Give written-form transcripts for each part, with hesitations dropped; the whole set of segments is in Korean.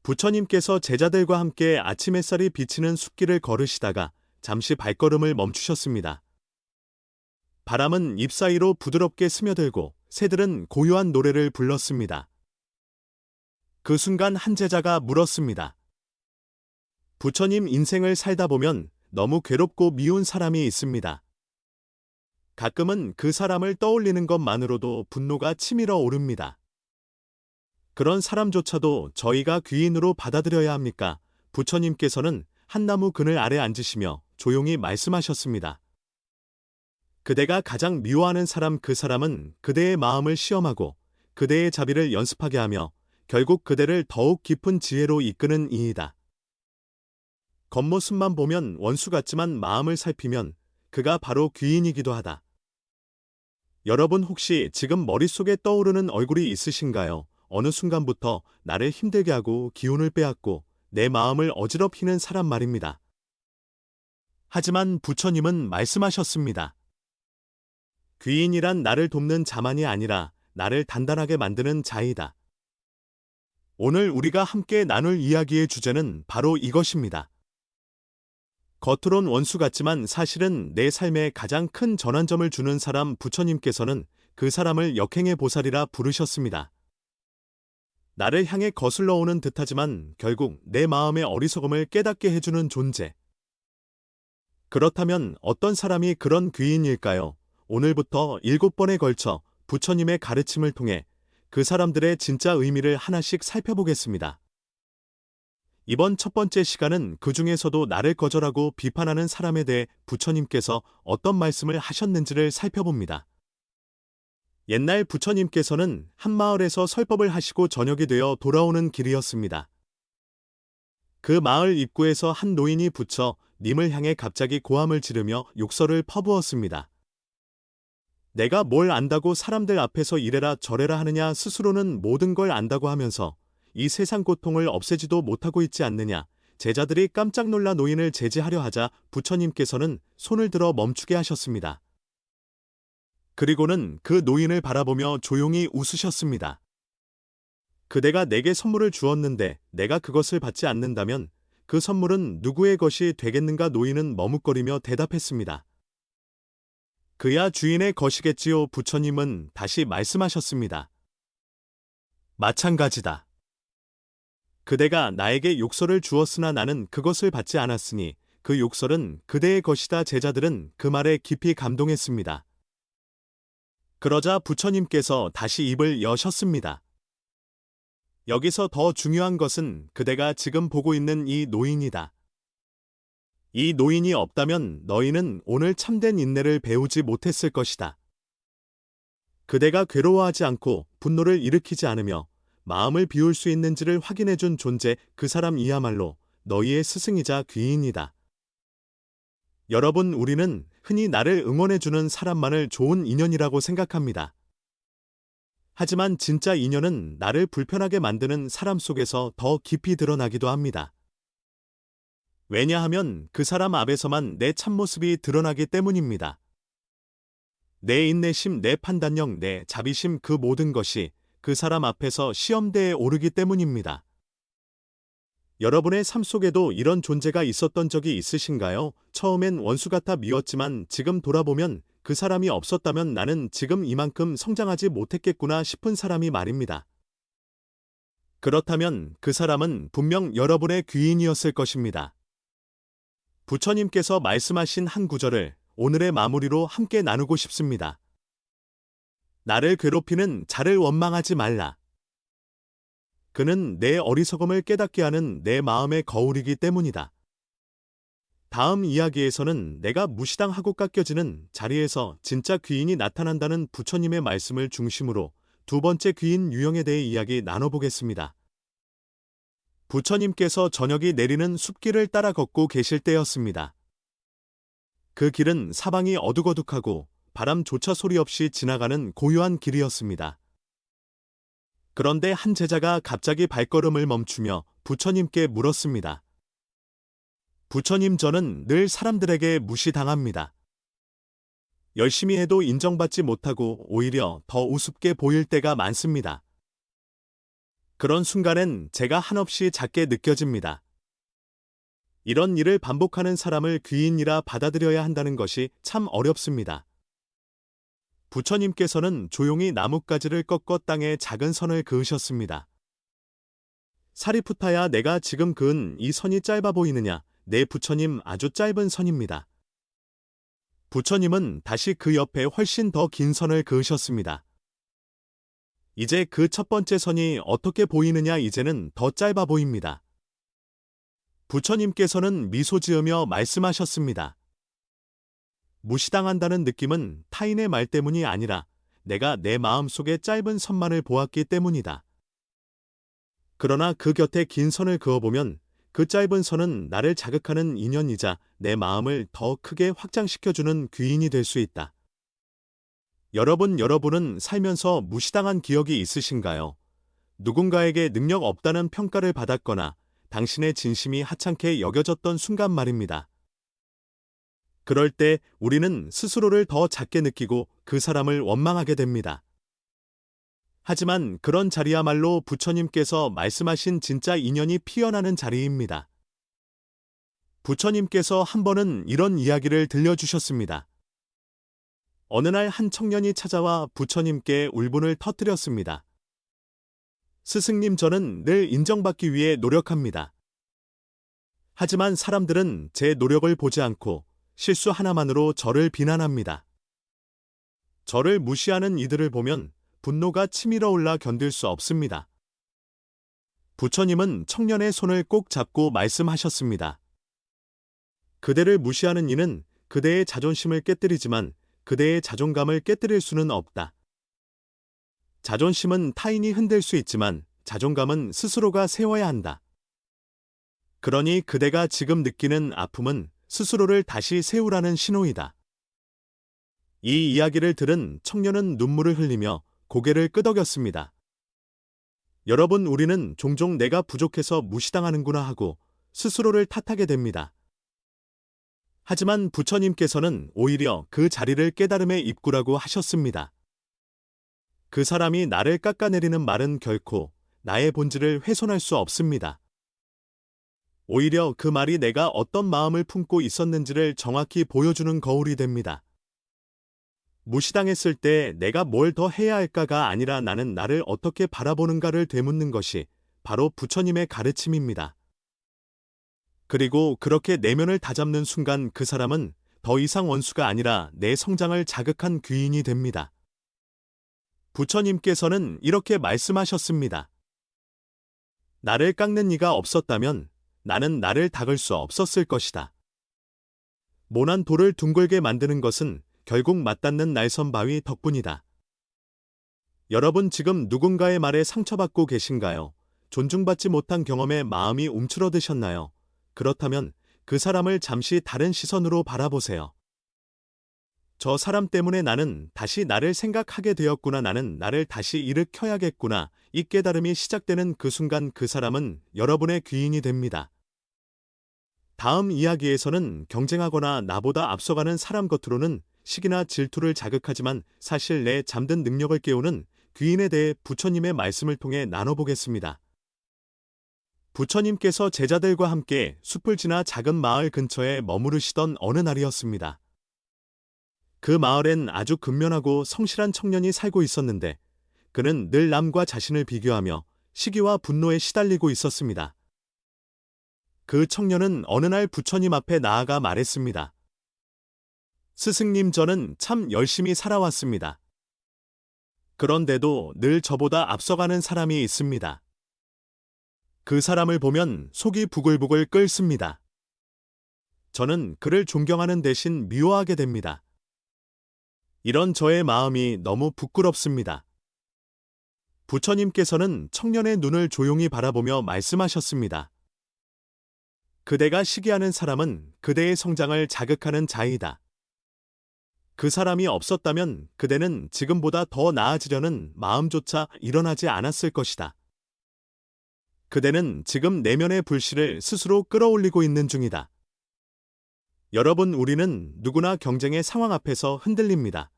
부처님께서 제자들과 함께 아침 햇살이 비치는 숲길을 걸으시다가 잠시 발걸음을 멈추셨습니다. 바람은 잎 사이로 부드럽게 스며들고 새들은 고요한 노래를 불렀습니다. 그 순간 한 제자가 물었습니다. 부처님, 인생을 살다 보면 너무 괴롭고 미운 사람이 있습니다. 가끔은 그 사람을 떠올리는 것만으로도 분노가 치밀어 오릅니다. 그런 사람조차도 저희가 귀인으로 받아들여야 합니까? 부처님께서는 한 나무 그늘 아래 앉으시며 조용히 말씀하셨습니다. 그대가 가장 미워하는 사람, 그 사람은 그대의 마음을 시험하고 그대의 자비를 연습하게 하며 결국 그대를 더욱 깊은 지혜로 이끄는 이이다. 겉모습만 보면 원수 같지만 마음을 살피면 그가 바로 귀인이기도 하다. 여러분, 혹시 지금 머릿속에 떠오르는 얼굴이 있으신가요? 어느 순간부터 나를 힘들게 하고 기운을 빼앗고 내 마음을 어지럽히는 사람 말입니다. 하지만 부처님은 말씀하셨습니다. 귀인이란 나를 돕는 자만이 아니라 나를 단단하게 만드는 자이다. 오늘 우리가 함께 나눌 이야기의 주제는 바로 이것입니다. 겉으론 원수 같지만 사실은 내 삶에 가장 큰 전환점을 주는 사람. 부처님께서는 그 사람을 역행의 보살이라 부르셨습니다. 나를 향해 거슬러 오는 듯하지만 결국 내 마음의 어리석음을 깨닫게 해주는 존재. 그렇다면 어떤 사람이 그런 귀인일까요? 오늘부터 7번에 걸쳐 부처님의 가르침을 통해 그 사람들의 진짜 의미를 하나씩 살펴보겠습니다. 이번 첫 번째 시간은 그 중에서도 나를 거절하고 비판하는 사람에 대해 부처님께서 어떤 말씀을 하셨는지를 살펴봅니다. 옛날 부처님께서는 한 마을에서 설법을 하시고 저녁이 되어 돌아오는 길이었습니다. 그 마을 입구에서 한 노인이 부처 님을 향해 갑자기 고함을 지르며 욕설을 퍼부었습니다. 내가 뭘 안다고 사람들 앞에서 이래라 저래라 하느냐, 스스로는 모든 걸 안다고 하면서 이 세상 고통을 없애지도 못하고 있지 않느냐. 제자들이 깜짝 놀라 노인을 제지하려 하자 부처님께서는 손을 들어 멈추게 하셨습니다. 그리고는 그 노인을 바라보며 조용히 웃으셨습니다. 그대가 내게 선물을 주었는데 내가 그것을 받지 않는다면 그 선물은 누구의 것이 되겠는가? 노인은 머뭇거리며 대답했습니다. 그야 주인의 것이겠지요. 부처님은 다시 말씀하셨습니다. 마찬가지다. 그대가 나에게 욕설을 주었으나 나는 그것을 받지 않았으니 그 욕설은 그대의 것이다. 제자들은 그 말에 깊이 감동했습니다. 그러자 부처님께서 다시 입을 여셨습니다. 여기서 더 중요한 것은 그대가 지금 보고 있는 이 노인이다. 이 노인이 없다면 너희는 오늘 참된 인내를 배우지 못했을 것이다. 그대가 괴로워하지 않고 분노를 일으키지 않으며 마음을 비울 수 있는지를 확인해준 존재, 그 사람이야말로 너희의 스승이자 귀인이다. 여러분, 우리는 흔히 나를 응원해주는 사람만을 좋은 인연이라고 생각합니다. 하지만 진짜 인연은 나를 불편하게 만드는 사람 속에서 더 깊이 드러나기도 합니다. 왜냐하면 그 사람 앞에서만 내 참모습이 드러나기 때문입니다. 내 인내심, 내 판단력, 내 자비심, 그 모든 것이 그 사람 앞에서 시험대에 오르기 때문입니다. 여러분의 삶 속에도 이런 존재가 있었던 적이 있으신가요? 처음엔 원수 같아 미웠지만 지금 돌아보면 그 사람이 없었다면 나는 지금 이만큼 성장하지 못했겠구나 싶은 사람이 말입니다. 그렇다면 그 사람은 분명 여러분의 귀인이었을 것입니다. 부처님께서 말씀하신 한 구절을 오늘의 마무리로 함께 나누고 싶습니다. 나를 괴롭히는 자를 원망하지 말라. 그는 내 어리석음을 깨닫게 하는 내 마음의 거울이기 때문이다. 다음 이야기에서는 내가 무시당하고 깎여지는 자리에서 진짜 귀인이 나타난다는 부처님의 말씀을 중심으로 두 번째 귀인 유형에 대해 이야기 나눠보겠습니다. 부처님께서 저녁이 내리는 숲길을 따라 걷고 계실 때였습니다. 그 길은 사방이 어둑어둑하고 바람조차 소리 없이 지나가는 고요한 길이었습니다. 그런데 한 제자가 갑자기 발걸음을 멈추며 부처님께 물었습니다. 부처님, 저는 늘 사람들에게 무시당합니다. 열심히 해도 인정받지 못하고 오히려 더 우습게 보일 때가 많습니다. 그런 순간엔 제가 한없이 작게 느껴집니다. 이런 일을 반복하는 사람을 귀인이라 받아들여야 한다는 것이 참 어렵습니다. 부처님께서는 조용히 나뭇가지를 꺾어 땅에 작은 선을 그으셨습니다. 사리푸타야, 내가 지금 그은 이 선이 짧아 보이느냐? 내 부처님, 아주 짧은 선입니다. 부처님은 다시 그 옆에 훨씬 더 긴 선을 그으셨습니다. 이제 그 첫 번째 선이 어떻게 보이느냐? 이제는 더 짧아 보입니다. 부처님께서는 미소 지으며 말씀하셨습니다. 무시당한다는 느낌은 타인의 말 때문이 아니라 내가 내 마음속에 짧은 선만을 보았기 때문이다. 그러나 그 곁에 긴 선을 그어보면 그 짧은 선은 나를 자극하는 인연이자 내 마음을 더 크게 확장시켜주는 귀인이 될 수 있다. 여러분은 살면서 무시당한 기억이 있으신가요? 누군가에게 능력 없다는 평가를 받았거나 당신의 진심이 하찮게 여겨졌던 순간 말입니다. 그럴 때 우리는 스스로를 더 작게 느끼고 그 사람을 원망하게 됩니다. 하지만 그런 자리야말로 부처님께서 말씀하신 진짜 인연이 피어나는 자리입니다. 부처님께서 한 번은 이런 이야기를 들려주셨습니다. 어느 날 한 청년이 찾아와 부처님께 울분을 터뜨렸습니다. 스승님, 저는 늘 인정받기 위해 노력합니다. 하지만 사람들은 제 노력을 보지 않고 실수 하나만으로 저를 비난합니다. 저를 무시하는 이들을 보면 분노가 치밀어 올라 견딜 수 없습니다. 부처님은 청년의 손을 꼭 잡고 말씀하셨습니다. 그대를 무시하는 이는 그대의 자존심을 깨뜨리지만 그대의 자존감을 깨뜨릴 수는 없다. 자존심은 타인이 흔들 수 있지만 자존감은 스스로가 세워야 한다. 그러니 그대가 지금 느끼는 아픔은 스스로를 다시 세우라는 신호이다. 이 이야기를 들은 청년은 눈물을 흘리며 고개를 끄덕였습니다. 여러분, 우리는 종종 내가 부족해서 무시당하는구나 하고 스스로를 탓하게 됩니다. 하지만 부처님께서는 오히려 그 자리를 깨달음의 입구라고 하셨습니다. 그 사람이 나를 깎아내리는 말은 결코 나의 본질을 훼손할 수 없습니다. 오히려 그 말이 내가 어떤 마음을 품고 있었는지를 정확히 보여주는 거울이 됩니다. 무시당했을 때 내가 뭘 더 해야 할까가 아니라 나는 나를 어떻게 바라보는가를 되묻는 것이 바로 부처님의 가르침입니다. 그리고 그렇게 내면을 다잡는 순간 그 사람은 더 이상 원수가 아니라 내 성장을 자극한 귀인이 됩니다. 부처님께서는 이렇게 말씀하셨습니다. 나를 깎는 이가 없었다면 나는 나를 닦을 수 없었을 것이다. 모난 돌을 둥글게 만드는 것은 결국 맞닿는 날선 바위 덕분이다. 여러분, 지금 누군가의 말에 상처받고 계신가요? 존중받지 못한 경험에 마음이 움츠러드셨나요? 그렇다면 그 사람을 잠시 다른 시선으로 바라보세요. 저 사람 때문에 나는 다시 나를 생각하게 되었구나, 나는 나를 다시 일으켜야겠구나. 이 깨달음이 시작되는 그 순간 그 사람은 여러분의 귀인이 됩니다. 다음 이야기에서는 경쟁하거나 나보다 앞서가는 사람 겉으로는 시기나 질투를 자극하지만 사실 내 잠든 능력을 깨우는 귀인에 대해 부처님의 말씀을 통해 나눠보겠습니다. 부처님께서 제자들과 함께 숲을 지나 작은 마을 근처에 머무르시던 어느 날이었습니다. 그 마을엔 아주 근면하고 성실한 청년이 살고 있었는데 그는 늘 남과 자신을 비교하며 시기와 분노에 시달리고 있었습니다. 그 청년은 어느 날 부처님 앞에 나아가 말했습니다. 스승님, 저는 참 열심히 살아왔습니다. 그런데도 늘 저보다 앞서가는 사람이 있습니다. 그 사람을 보면 속이 부글부글 끓습니다. 저는 그를 존경하는 대신 미워하게 됩니다. 이런 저의 마음이 너무 부끄럽습니다. 부처님께서는 청년의 눈을 조용히 바라보며 말씀하셨습니다. 그대가 시기하는 사람은 그대의 성장을 자극하는 자이다. 그 사람이 없었다면 그대는 지금보다 더 나아지려는 마음조차 일어나지 않았을 것이다. 그대는 지금 내면의 불씨를 스스로 끌어올리고 있는 중이다. 여러분, 우리는 누구나 경쟁의 상황 앞에서 흔들립니다.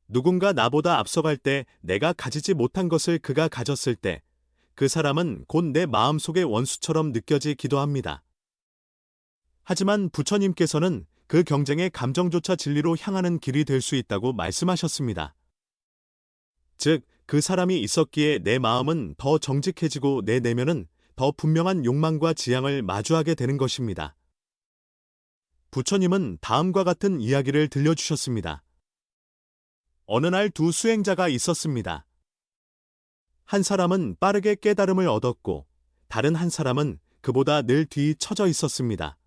누군가 나보다 앞서갈 때, 내가 가지지 못한 것을 그가 가졌을 때, 그 사람은 곧 내 마음속의 원수처럼 느껴지기도 합니다. 하지만 부처님께서는 그 경쟁의 감정조차 진리로 향하는 길이 될 수 있다고 말씀하셨습니다. 즉, 그 사람이 있었기에 내 마음은 더 정직해지고 내 내면은 더 분명한 욕망과 지향을 마주하게 되는 것입니다. 부처님은 다음과 같은 이야기를 들려주셨습니다. 어느 날 두 수행자가 있었습니다. 한 사람은 빠르게 깨달음을 얻었고 다른 한 사람은 그보다 늘 뒤처져 있었습니다.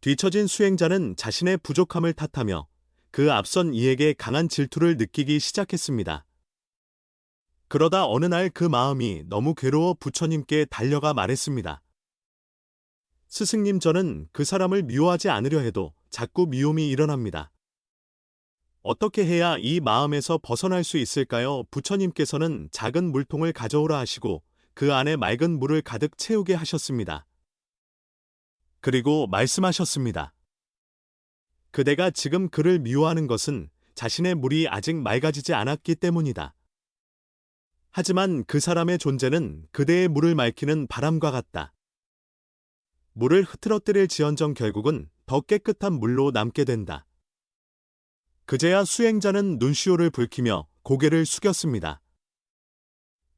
뒤처진 수행자는 자신의 부족함을 탓하며 그 앞선 이에게 강한 질투를 느끼기 시작했습니다. 그러다 어느 날 그 마음이 너무 괴로워 부처님께 달려가 말했습니다. 스승님, 저는 그 사람을 미워하지 않으려 해도 자꾸 미움이 일어납니다. 어떻게 해야 이 마음에서 벗어날 수 있을까요? 부처님께서는 작은 물통을 가져오라 하시고 그 안에 맑은 물을 가득 채우게 하셨습니다. 그리고 말씀하셨습니다. 그대가 지금 그를 미워하는 것은 자신의 물이 아직 맑아지지 않았기 때문이다. 하지만 그 사람의 존재는 그대의 물을 맑히는 바람과 같다. 물을 흐트러뜨릴지언정 결국은 더 깨끗한 물로 남게 된다. 그제야 수행자는 눈시울을 붉히며 고개를 숙였습니다.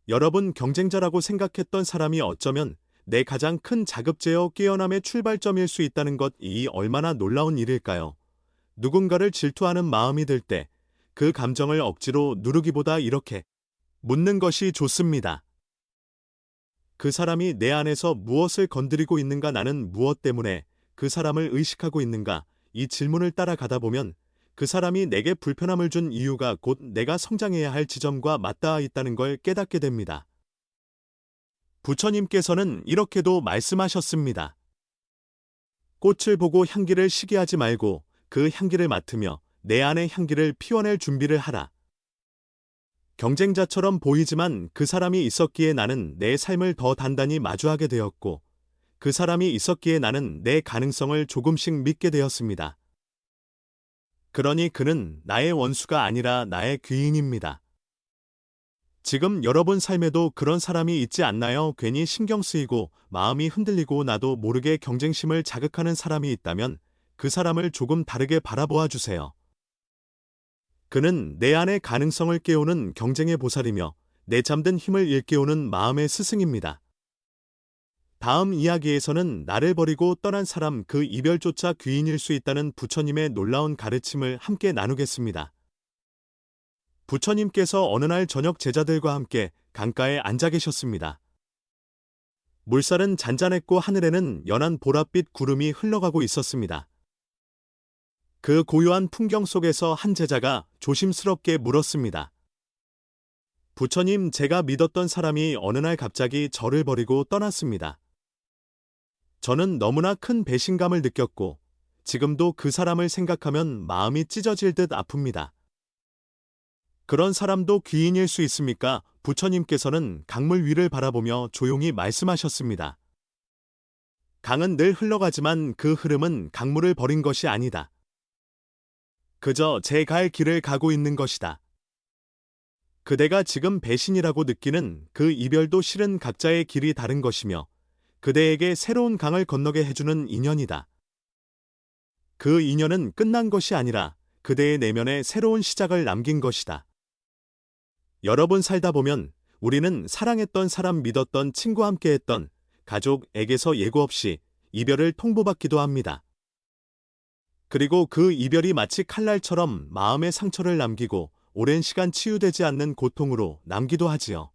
여러분, 경쟁자라고 생각했던 사람이 어쩌면 내 가장 큰 자급제여 깨어남의 출발점일 수 있다는 것, 이 얼마나 놀라운 일일까요? 누군가를 질투하는 마음이 들 때 그 감정을 억지로 누르기보다 이렇게 묻는 것이 좋습니다. 그 사람이 내 안에서 무엇을 건드리고 있는가? 나는 무엇 때문에 그 사람을 의식하고 있는가? 이 질문을 따라가다 보면 그 사람이 내게 불편함을 준 이유가 곧 내가 성장해야 할 지점과 맞닿아 있다는 걸 깨닫게 됩니다. 부처님께서는 이렇게도 말씀하셨습니다. 꽃을 보고 향기를 시기하지 말고 그 향기를 맡으며 내 안의 향기를 피워낼 준비를 하라. 경쟁자처럼 보이지만 그 사람이 있었기에 나는 내 삶을 더 단단히 마주하게 되었고 그 사람이 있었기에 나는 내 가능성을 조금씩 믿게 되었습니다. 그러니 그는 나의 원수가 아니라 나의 귀인입니다. 지금 여러분 삶에도 그런 사람이 있지 않나요? 괜히 신경 쓰이고 마음이 흔들리고 나도 모르게 경쟁심을 자극하는 사람이 있다면 그 사람을 조금 다르게 바라보아 주세요. 그는 내 안의 가능성을 깨우는 경쟁의 보살이며 내 잠든 힘을 일깨우는 마음의 스승입니다. 다음 이야기에서는 나를 버리고 떠난 사람, 그 이별조차 귀인일 수 있다는 부처님의 놀라운 가르침을 함께 나누겠습니다. 부처님께서 어느 날 저녁 제자들과 함께 강가에 앉아 계셨습니다. 물살은 잔잔했고 하늘에는 연한 보랏빛 구름이 흘러가고 있었습니다. 그 고요한 풍경 속에서 한 제자가 조심스럽게 물었습니다. 부처님, 제가 믿었던 사람이 어느 날 갑자기 저를 버리고 떠났습니다. 저는 너무나 큰 배신감을 느꼈고 지금도 그 사람을 생각하면 마음이 찢어질 듯 아픕니다. 그런 사람도 귀인일 수 있습니까? 부처님께서는 강물 위를 바라보며 조용히 말씀하셨습니다. 강은 늘 흘러가지만 그 흐름은 강물을 버린 것이 아니다. 그저 제 갈 길을 가고 있는 것이다. 그대가 지금 배신이라고 느끼는 그 이별도 실은 각자의 길이 다른 것이며 그대에게 새로운 강을 건너게 해주는 인연이다. 그 인연은 끝난 것이 아니라 그대의 내면에 새로운 시작을 남긴 것이다. 여러분, 살다 보면 우리는 사랑했던 사람, 믿었던 친구와 함께했던 가족에게서 예고 없이 이별을 통보받기도 합니다. 그리고 그 이별이 마치 칼날처럼 마음의 상처를 남기고 오랜 시간 치유되지 않는 고통으로 남기도 하지요.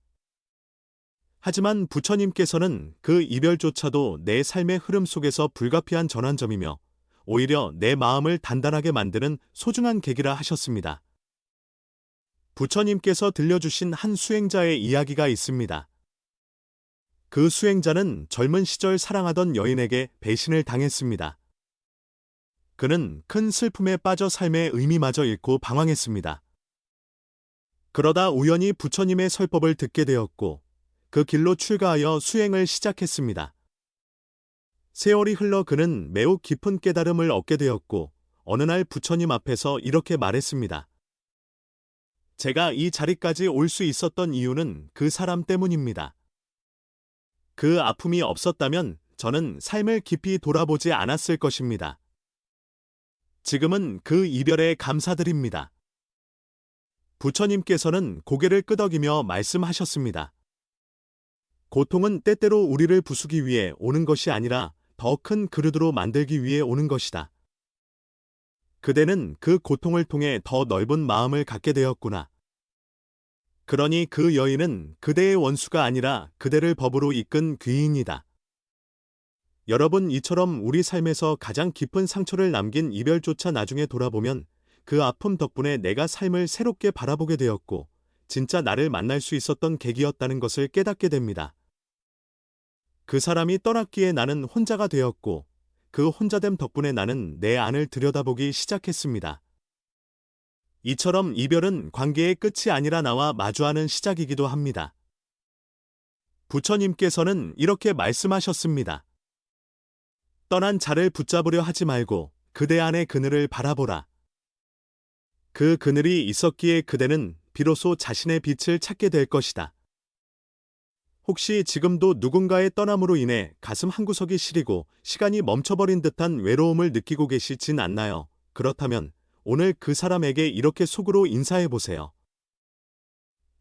하지만 부처님께서는 그 이별조차도 내 삶의 흐름 속에서 불가피한 전환점이며 오히려 내 마음을 단단하게 만드는 소중한 계기라 하셨습니다. 부처님께서 들려주신 한 수행자의 이야기가 있습니다. 그 수행자는 젊은 시절 사랑하던 여인에게 배신을 당했습니다. 그는 큰 슬픔에 빠져 삶의 의미마저 잃고 방황했습니다. 그러다 우연히 부처님의 설법을 듣게 되었고 그 길로 출가하여 수행을 시작했습니다. 세월이 흘러 그는 매우 깊은 깨달음을 얻게 되었고 어느 날 부처님 앞에서 이렇게 말했습니다. 제가 이 자리까지 올 수 있었던 이유는 그 사람 때문입니다. 그 아픔이 없었다면 저는 삶을 깊이 돌아보지 않았을 것입니다. 지금은 그 이별에 감사드립니다. 부처님께서는 고개를 끄덕이며 말씀하셨습니다. 고통은 때때로 우리를 부수기 위해 오는 것이 아니라 더 큰 그릇으로 만들기 위해 오는 것이다. 그대는 그 고통을 통해 더 넓은 마음을 갖게 되었구나. 그러니 그 여인은 그대의 원수가 아니라 그대를 법으로 이끈 귀인이다. 여러분, 이처럼 우리 삶에서 가장 깊은 상처를 남긴 이별조차 나중에 돌아보면 그 아픔 덕분에 내가 삶을 새롭게 바라보게 되었고 진짜 나를 만날 수 있었던 계기였다는 것을 깨닫게 됩니다. 그 사람이 떠났기에 나는 혼자가 되었고 그 혼자됨 덕분에 나는 내 안을 들여다보기 시작했습니다. 이처럼 이별은 관계의 끝이 아니라 나와 마주하는 시작이기도 합니다. 부처님께서는 이렇게 말씀하셨습니다. 떠난 자를 붙잡으려 하지 말고 그대 안의 그늘을 바라보라. 그 그늘이 있었기에 그대는 비로소 자신의 빛을 찾게 될 것이다. 혹시 지금도 누군가의 떠남으로 인해 가슴 한구석이 시리고 시간이 멈춰버린 듯한 외로움을 느끼고 계시진 않나요? 그렇다면 오늘 그 사람에게 이렇게 속으로 인사해보세요.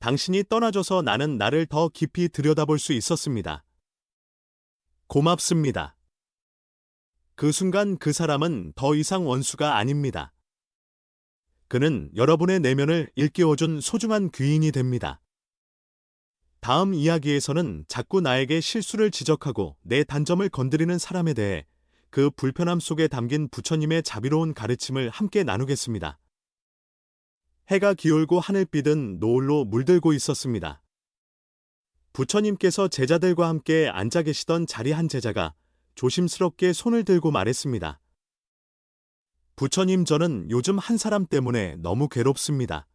당신이 떠나줘서 나는 나를 더 깊이 들여다볼 수 있었습니다. 고맙습니다. 그 순간 그 사람은 더 이상 원수가 아닙니다. 그는 여러분의 내면을 일깨워준 소중한 귀인이 됩니다. 다음 이야기에서는 자꾸 나에게 실수를 지적하고 내 단점을 건드리는 사람에 대해 그 불편함 속에 담긴 부처님의 자비로운 가르침을 함께 나누겠습니다. 해가 기울고 하늘빛은 노을로 물들고 있었습니다. 부처님께서 제자들과 함께 앉아 계시던 자리 한 제자가 조심스럽게 손을 들고 말했습니다. 부처님, 저는 요즘 한 사람 때문에 너무 괴롭습니다.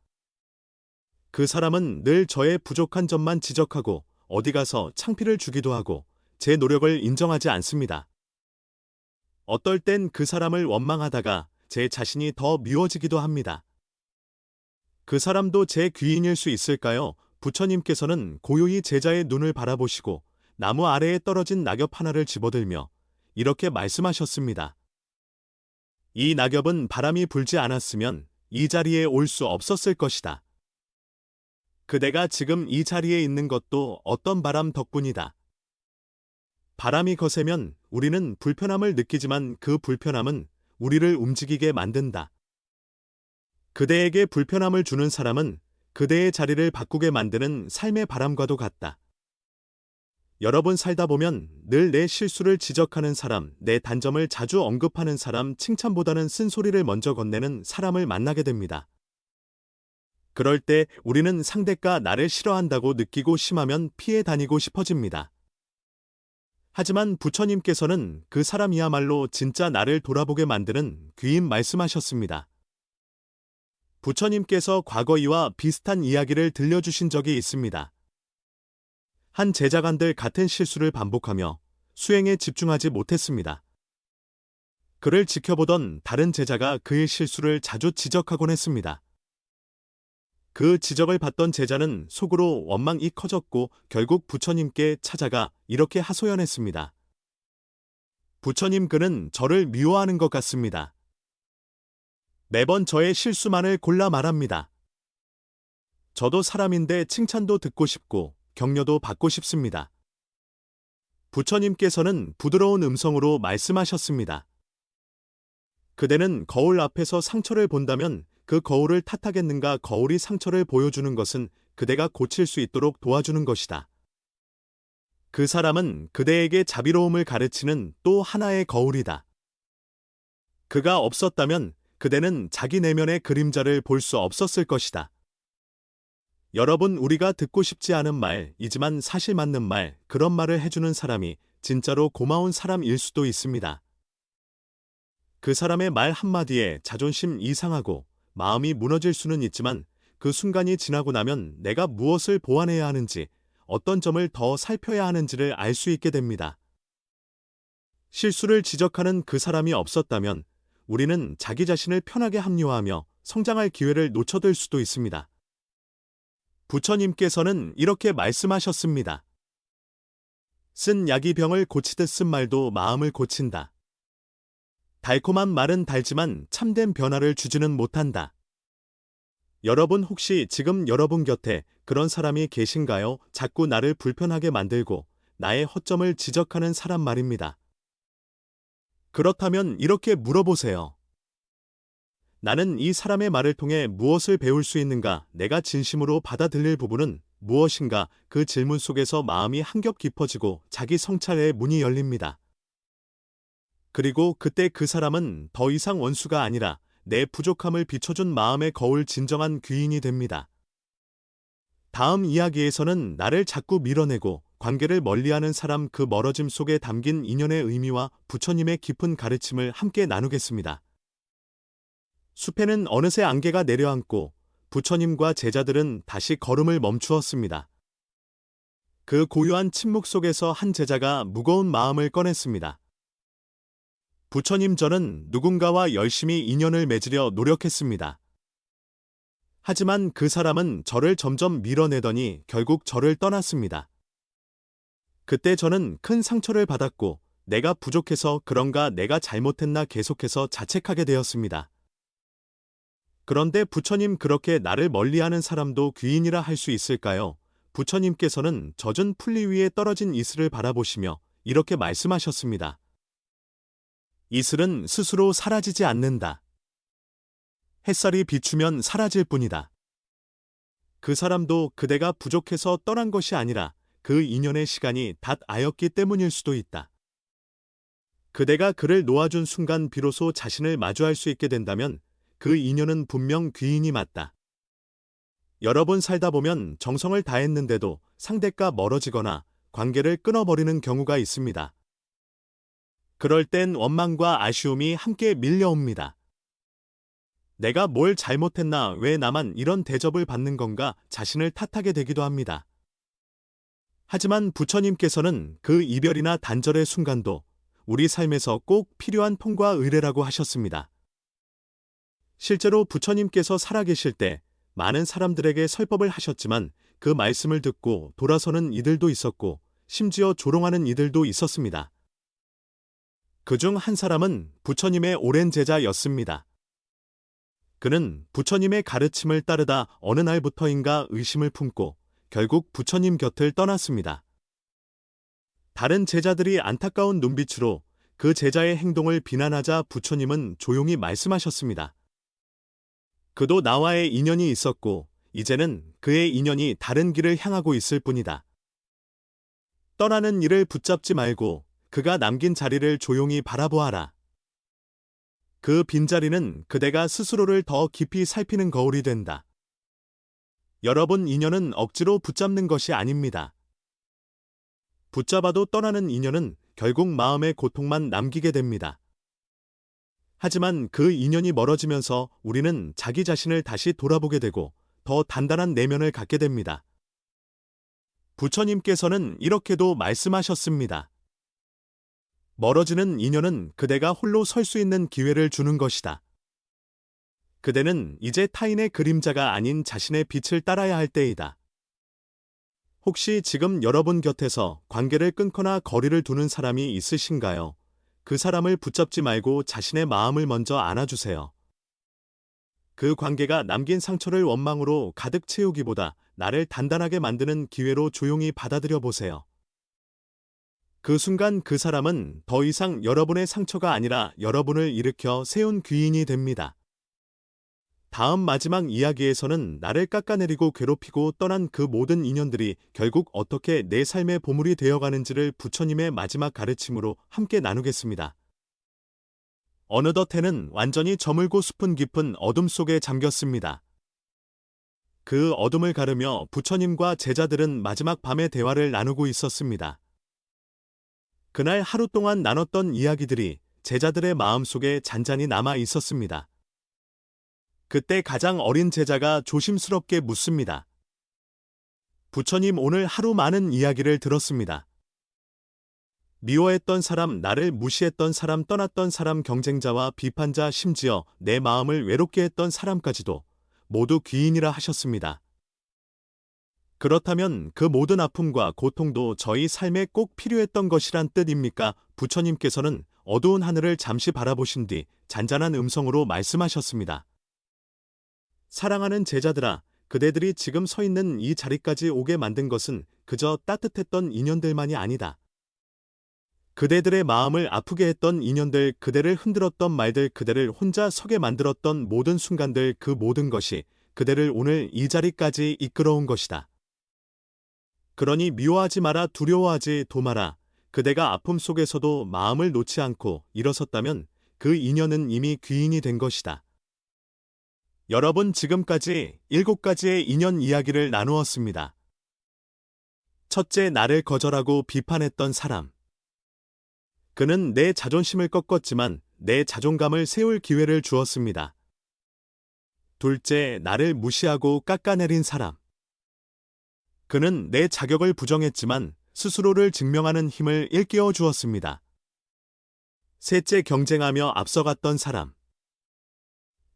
그 사람은 늘 저의 부족한 점만 지적하고 어디 가서 창피를 주기도 하고 제 노력을 인정하지 않습니다. 어떨 땐 그 사람을 원망하다가 제 자신이 더 미워지기도 합니다. 그 사람도 제 귀인일 수 있을까요? 부처님께서는 고요히 제자의 눈을 바라보시고 나무 아래에 떨어진 낙엽 하나를 집어들며 이렇게 말씀하셨습니다. 이 낙엽은 바람이 불지 않았으면 이 자리에 올 수 없었을 것이다. 그대가 지금 이 자리에 있는 것도 어떤 바람 덕분이다. 바람이 거세면 우리는 불편함을 느끼지만 그 불편함은 우리를 움직이게 만든다. 그대에게 불편함을 주는 사람은 그대의 자리를 바꾸게 만드는 삶의 바람과도 같다. 여러분, 살다 보면 늘 내 실수를 지적하는 사람, 내 단점을 자주 언급하는 사람, 칭찬보다는 쓴소리를 먼저 건네는 사람을 만나게 됩니다. 그럴 때 우리는 상대가 나를 싫어한다고 느끼고 심하면 피해 다니고 싶어집니다. 하지만 부처님께서는 그 사람이야말로 진짜 나를 돌아보게 만드는 귀인 말씀하셨습니다. 부처님께서 과거 이와 비슷한 이야기를 들려주신 적이 있습니다. 한 제자가 늘 같은 실수를 반복하며 수행에 집중하지 못했습니다. 그를 지켜보던 다른 제자가 그의 실수를 자주 지적하곤 했습니다. 그 지적을 받던 제자는 속으로 원망이 커졌고 결국 부처님께 찾아가 이렇게 하소연했습니다. 부처님, 그는 저를 미워하는 것 같습니다. 매번 저의 실수만을 골라 말합니다. 저도 사람인데 칭찬도 듣고 싶고 격려도 받고 싶습니다. 부처님께서는 부드러운 음성으로 말씀하셨습니다. 그대는 거울 앞에서 상처를 본다면 그 거울을 탓하겠는가? 거울이 상처를 보여주는 것은 그대가 고칠 수 있도록 도와주는 것이다. 그 사람은 그대에게 자비로움을 가르치는 또 하나의 거울이다. 그가 없었다면 그대는 자기 내면의 그림자를 볼 수 없었을 것이다. 여러분, 우리가 듣고 싶지 않은 말이지만 사실 맞는 말, 그런 말을 해주는 사람이 진짜로 고마운 사람일 수도 있습니다. 그 사람의 말 한마디에 자존심 이상하고 마음이 무너질 수는 있지만 그 순간이 지나고 나면 내가 무엇을 보완해야 하는지, 어떤 점을 더 살펴야 하는지를 알 수 있게 됩니다. 실수를 지적하는 그 사람이 없었다면 우리는 자기 자신을 편하게 합리화하며 성장할 기회를 놓쳐들 수도 있습니다. 부처님께서는 이렇게 말씀하셨습니다. 쓴 약이 병을 고치듯 쓴 말도 마음을 고친다. 달콤한 말은 달지만 참된 변화를 주지는 못한다. 여러분 혹시 지금 여러분 곁에 그런 사람이 계신가요? 자꾸 나를 불편하게 만들고 나의 허점을 지적하는 사람 말입니다. 그렇다면 이렇게 물어보세요. 나는 이 사람의 말을 통해 무엇을 배울 수 있는가? 내가 진심으로 받아들일 부분은 무엇인가? 그 질문 속에서 마음이 한 겹 깊어지고 자기 성찰의 문이 열립니다. 그리고 그때 그 사람은 더 이상 원수가 아니라 내 부족함을 비춰준 마음의 거울 진정한 귀인이 됩니다. 다음 이야기에서는 나를 자꾸 밀어내고 관계를 멀리하는 사람 그 멀어짐 속에 담긴 인연의 의미와 부처님의 깊은 가르침을 함께 나누겠습니다. 숲에는 어느새 안개가 내려앉고 부처님과 제자들은 다시 걸음을 멈추었습니다. 그 고요한 침묵 속에서 한 제자가 무거운 마음을 꺼냈습니다. 부처님, 저는 누군가와 열심히 인연을 맺으려 노력했습니다. 하지만 그 사람은 저를 점점 밀어내더니 결국 저를 떠났습니다. 그때 저는 큰 상처를 받았고 내가 부족해서 그런가, 내가 잘못했나 계속해서 자책하게 되었습니다. 그런데 부처님, 그렇게 나를 멀리하는 사람도 귀인이라 할 수 있을까요? 부처님께서는 젖은 풀리 위에 떨어진 이슬을 바라보시며 이렇게 말씀하셨습니다. 이슬은 스스로 사라지지 않는다. 햇살이 비추면 사라질 뿐이다. 그 사람도 그대가 부족해서 떠난 것이 아니라 그 인연의 시간이 닷아였기 때문일 수도 있다. 그대가 그를 놓아준 순간 비로소 자신을 마주할 수 있게 된다면 그 인연은 분명 귀인이 맞다. 여러 번 살다 보면 정성을 다했는데도 상대가 멀어지거나 관계를 끊어버리는 경우가 있습니다. 그럴 땐 원망과 아쉬움이 함께 밀려옵니다. 내가 뭘 잘못했나, 왜 나만 이런 대접을 받는 건가 자신을 탓하게 되기도 합니다. 하지만 부처님께서는 그 이별이나 단절의 순간도 우리 삶에서 꼭 필요한 통과 의례라고 하셨습니다. 실제로 부처님께서 살아계실 때 많은 사람들에게 설법을 하셨지만 그 말씀을 듣고 돌아서는 이들도 있었고 심지어 조롱하는 이들도 있었습니다. 그중 한 사람은 부처님의 오랜 제자였습니다. 그는 부처님의 가르침을 따르다 어느 날부터인가 의심을 품고 결국 부처님 곁을 떠났습니다. 다른 제자들이 안타까운 눈빛으로 그 제자의 행동을 비난하자 부처님은 조용히 말씀하셨습니다. 그도 나와의 인연이 있었고 이제는 그의 인연이 다른 길을 향하고 있을 뿐이다. 떠나는 이를 붙잡지 말고 그가 남긴 자리를 조용히 바라보아라. 그 빈자리는 그대가 스스로를 더 깊이 살피는 거울이 된다. 여러분, 인연은 억지로 붙잡는 것이 아닙니다. 붙잡아도 떠나는 인연은 결국 마음의 고통만 남기게 됩니다. 하지만 그 인연이 멀어지면서 우리는 자기 자신을 다시 돌아보게 되고 더 단단한 내면을 갖게 됩니다. 부처님께서는 이렇게도 말씀하셨습니다. 멀어지는 인연은 그대가 홀로 설 수 있는 기회를 주는 것이다. 그대는 이제 타인의 그림자가 아닌 자신의 빛을 따라야 할 때이다. 혹시 지금 여러분 곁에서 관계를 끊거나 거리를 두는 사람이 있으신가요? 그 사람을 붙잡지 말고 자신의 마음을 먼저 안아주세요. 그 관계가 남긴 상처를 원망으로 가득 채우기보다 나를 단단하게 만드는 기회로 조용히 받아들여 보세요. 그 순간 그 사람은 더 이상 여러분의 상처가 아니라 여러분을 일으켜 세운 귀인이 됩니다. 다음 마지막 이야기에서는 나를 깎아내리고 괴롭히고 떠난 그 모든 인연들이 결국 어떻게 내 삶의 보물이 되어가는지를 부처님의 마지막 가르침으로 함께 나누겠습니다. 어느덧 해는 완전히 저물고 숲은 깊은 어둠 속에 잠겼습니다. 그 어둠을 가르며 부처님과 제자들은 마지막 밤의 대화를 나누고 있었습니다. 그날 하루 동안 나눴던 이야기들이 제자들의 마음속에 잔잔히 남아 있었습니다. 그때 가장 어린 제자가 조심스럽게 묻습니다. 부처님, 오늘 하루 많은 이야기를 들었습니다. 미워했던 사람, 나를 무시했던 사람, 떠났던 사람, 경쟁자와 비판자, 심지어 내 마음을 외롭게 했던 사람까지도 모두 귀인이라 하셨습니다. 그렇다면 그 모든 아픔과 고통도 저희 삶에 꼭 필요했던 것이란 뜻입니까? 부처님께서는 어두운 하늘을 잠시 바라보신 뒤 잔잔한 음성으로 말씀하셨습니다. 사랑하는 제자들아, 그대들이 지금 서 있는 이 자리까지 오게 만든 것은 그저 따뜻했던 인연들만이 아니다. 그대들의 마음을 아프게 했던 인연들, 그대를 흔들었던 말들, 그대를 혼자 서게 만들었던 모든 순간들, 그 모든 것이 그대를 오늘 이 자리까지 이끌어온 것이다. 그러니 미워하지 마라, 두려워하지도 마라. 그대가 아픔 속에서도 마음을 놓지 않고 일어섰다면 그 인연은 이미 귀인이 된 것이다. 여러분, 지금까지 7가지의 인연 이야기를 나누었습니다. 첫째, 나를 거절하고 비판했던 사람. 그는 내 자존심을 꺾었지만 내 자존감을 세울 기회를 주었습니다. 둘째, 나를 무시하고 깎아내린 사람. 그는 내 자격을 부정했지만 스스로를 증명하는 힘을 일깨워 주었습니다. 셋째, 경쟁하며 앞서갔던 사람.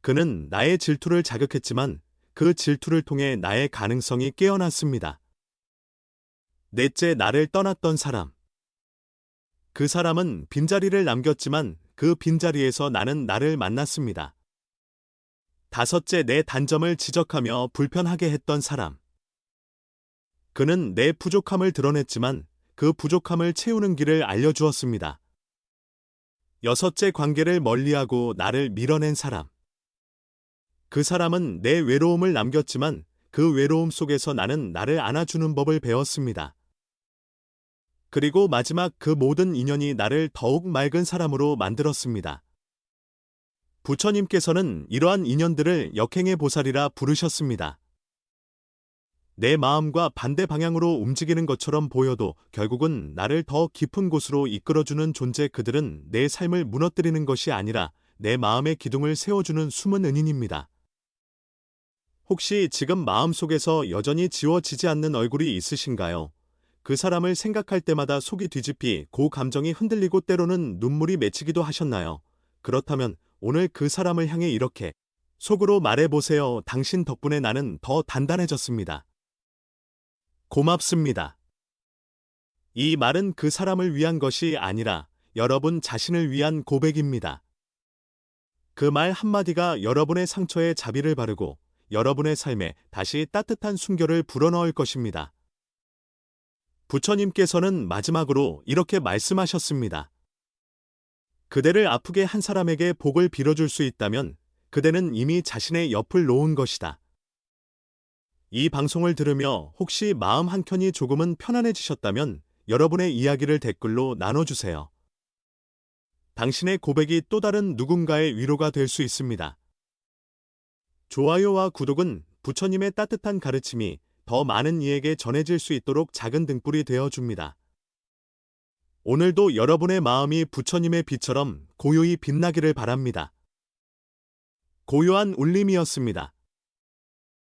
그는 나의 질투를 자극했지만 그 질투를 통해 나의 가능성이 깨어났습니다. 넷째, 나를 떠났던 사람. 그 사람은 빈자리를 남겼지만 그 빈자리에서 나는 나를 만났습니다. 다섯째, 내 단점을 지적하며 불편하게 했던 사람. 그는 내 부족함을 드러냈지만 그 부족함을 채우는 길을 알려주었습니다. 여섯째, 관계를 멀리하고 나를 밀어낸 사람. 그 사람은 내 외로움을 남겼지만 그 외로움 속에서 나는 나를 안아주는 법을 배웠습니다. 그리고 마지막, 그 모든 인연이 나를 더욱 맑은 사람으로 만들었습니다. 부처님께서는 이러한 인연들을 역행의 보살이라 부르셨습니다. 내 마음과 반대 방향으로 움직이는 것처럼 보여도 결국은 나를 더 깊은 곳으로 이끌어주는 존재, 그들은 내 삶을 무너뜨리는 것이 아니라 내 마음의 기둥을 세워주는 숨은 은인입니다. 혹시 지금 마음속에서 여전히 지워지지 않는 얼굴이 있으신가요? 그 사람을 생각할 때마다 속이 뒤집히 그 감정이 흔들리고 때로는 눈물이 맺히기도 하셨나요? 그렇다면 오늘 그 사람을 향해 이렇게 속으로 말해보세요. 당신 덕분에 나는 더 단단해졌습니다. 고맙습니다. 이 말은 그 사람을 위한 것이 아니라 여러분 자신을 위한 고백입니다. 그 말 한마디가 여러분의 상처에 자비를 바르고 여러분의 삶에 다시 따뜻한 순결을 불어넣을 것입니다. 부처님께서는 마지막으로 이렇게 말씀하셨습니다. 그대를 아프게 한 사람에게 복을 빌어줄 수 있다면 그대는 이미 자신의 옆을 놓은 것이다. 이 방송을 들으며 혹시 마음 한켠이 조금은 편안해지셨다면 여러분의 이야기를 댓글로 나눠주세요. 당신의 고백이 또 다른 누군가의 위로가 될 수 있습니다. 좋아요와 구독은 부처님의 따뜻한 가르침이 더 많은 이에게 전해질 수 있도록 작은 등불이 되어줍니다. 오늘도 여러분의 마음이 부처님의 빛처럼 고요히 빛나기를 바랍니다. 고요한 울림이었습니다.